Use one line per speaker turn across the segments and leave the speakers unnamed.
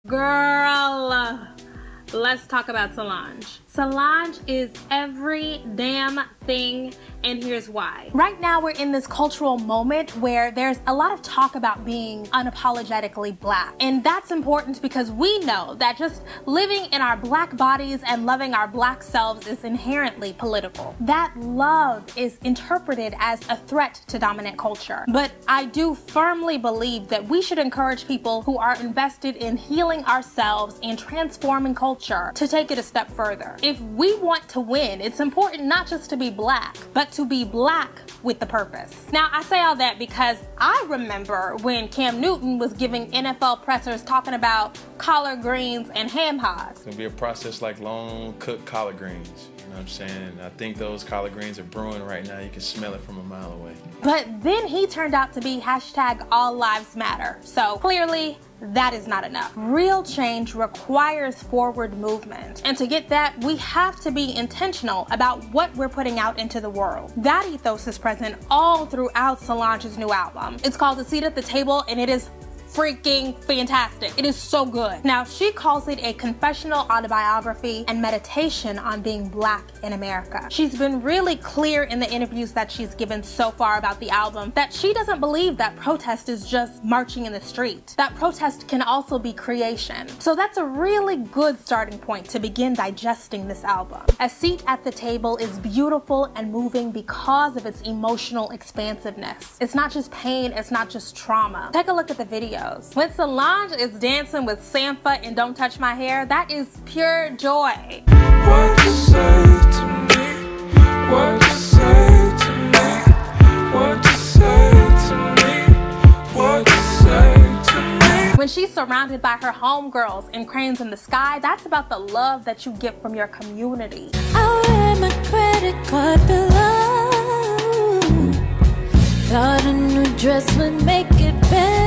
Girl, let's talk about Solange. Solange is every damn thing, and here's why. Right now we're in this cultural moment where there's a lot of talk about being unapologetically black. And that's important because we know that just living in our black bodies and loving our black selves is inherently political. That love is interpreted as a threat to dominant culture. But I do firmly believe that we should encourage people who are invested in healing ourselves and transforming culture to take it a step further. If we want to win, it's important not just to be black, but to be black with the purpose. Now, I say all that because I remember when Cam Newton was giving NFL pressers talking about collard greens and ham hocks.
It's gonna be a process like long cooked collard greens. You know what I'm saying? And I think those collard greens are brewing right now. You can smell it from a mile away.
But then he turned out to be #AllLivesMatter. So clearly, that is not enough. Real change requires forward movement. And to get that, we have to be intentional about what we're putting out into the world. That ethos is present all throughout Solange's new album. It's called A Seat at the Table, and it is freaking fantastic. It is so good. Now, she calls it a confessional autobiography and meditation on being black in America. She's been really clear in the interviews that she's given so far about the album that she doesn't believe that protest is just marching in the street. That protest can also be creation. So that's a really good starting point to begin digesting this album. A Seat at the Table is beautiful and moving because of its emotional expansiveness. It's not just pain, it's not just trauma. Take a look at the video. When Solange is dancing with Sampha and Don't Touch My Hair, that is pure joy.
What you say to me? What you say to me? What you say to me? What you say to me?
When she's surrounded by her homegirls in Cranes in the Sky, that's about the love that you get from your community.
I wear my credit card below. Thought a new dress would make it better.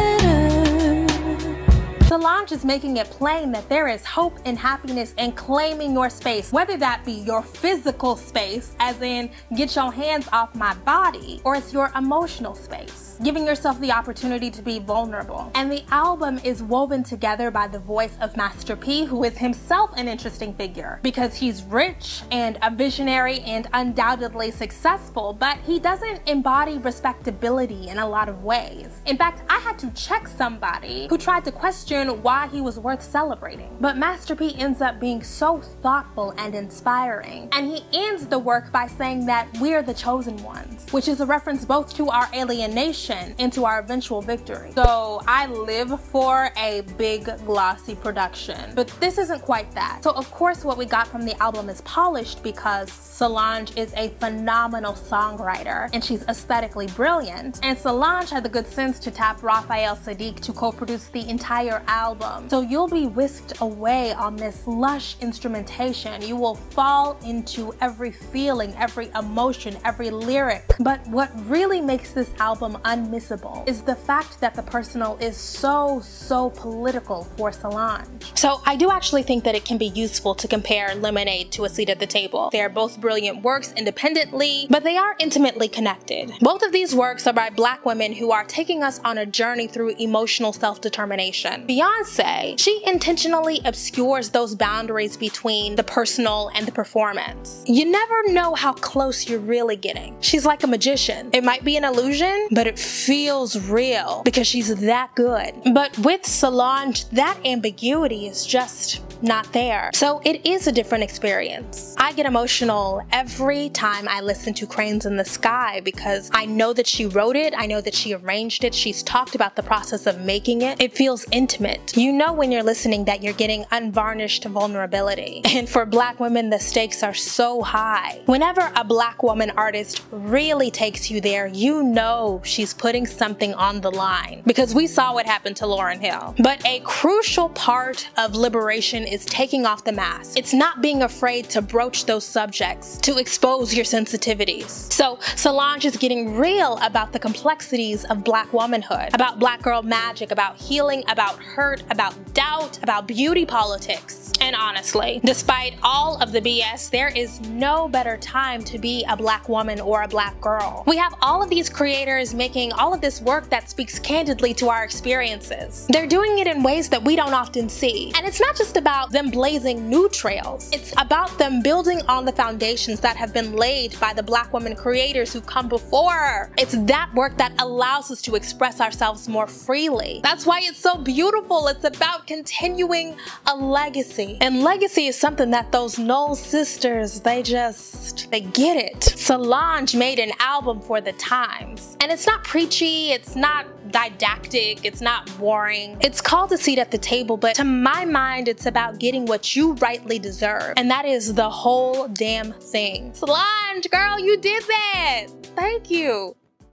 Solange is making it plain that there is hope and happiness in claiming your space, whether that be your physical space, as in get your hands off my body, or it's your emotional space, giving yourself the opportunity to be vulnerable. And the album is woven together by the voice of Master P, who is himself an interesting figure because he's rich and a visionary and undoubtedly successful, but he doesn't embody respectability in a lot of ways. In fact, I had to check somebody who tried to question why he was worth celebrating. But Master P ends up being so thoughtful and inspiring. And he ends the work by saying that we're the chosen ones, which is a reference both to our alienation and to our eventual victory. So I live for a big glossy production, but this isn't quite that. So of course what we got from the album is polished because Solange is a phenomenal songwriter and she's aesthetically brilliant. And Solange had the good sense to tap Raphael Saadiq to co-produce the entire album. So you'll be whisked away on this lush instrumentation. You will fall into every feeling, every emotion, every lyric. But what really makes this album unmissable is the fact that the personal is so political for Solange. So I do actually think that it can be useful to compare Lemonade to A Seat at the Table. They are both brilliant works independently, but they are intimately connected. Both of these works are by black women who are taking us on a journey through emotional self-determination. Beyonce, she intentionally obscures those boundaries between the personal and the performance. You never know how close you're really getting. She's like a magician. It might be an illusion, but it feels real because she's that good. But with Solange, that ambiguity is just not there. So it is a different experience. I get emotional every time I listen to Cranes in the Sky because I know that she wrote it, I know that she arranged it, she's talked about the process of making it. It feels intimate. You know when you're listening that you're getting unvarnished vulnerability. And for black women, the stakes are so high. Whenever a black woman artist really takes you there, you know she's putting something on the line because we saw what happened to Lauryn Hill. But a crucial part of liberation is taking off the mask. It's not being afraid to broach those subjects, to expose your sensitivities. So Solange is getting real about the complexities of black womanhood, about black girl magic, about healing, about hurt, about doubt, about beauty politics. And honestly, despite all of the BS, there is no better time to be a Black woman or a Black girl. We have all of these creators making all of this work that speaks candidly to our experiences. They're doing it in ways that we don't often see. And it's not just about them blazing new trails. It's about them building on the foundations that have been laid by the Black women creators who come before. It's that work that allows us to express ourselves more freely. That's why it's so beautiful. It's about continuing a legacy. And legacy is something that those Knowles sisters, they get it. Solange made an album for the times. And it's not preachy, it's not didactic, it's not boring. It's called A Seat at the Table, but to my mind, it's about getting what you rightly deserve. And that is the whole damn thing. Solange, girl, you did that! Thank you.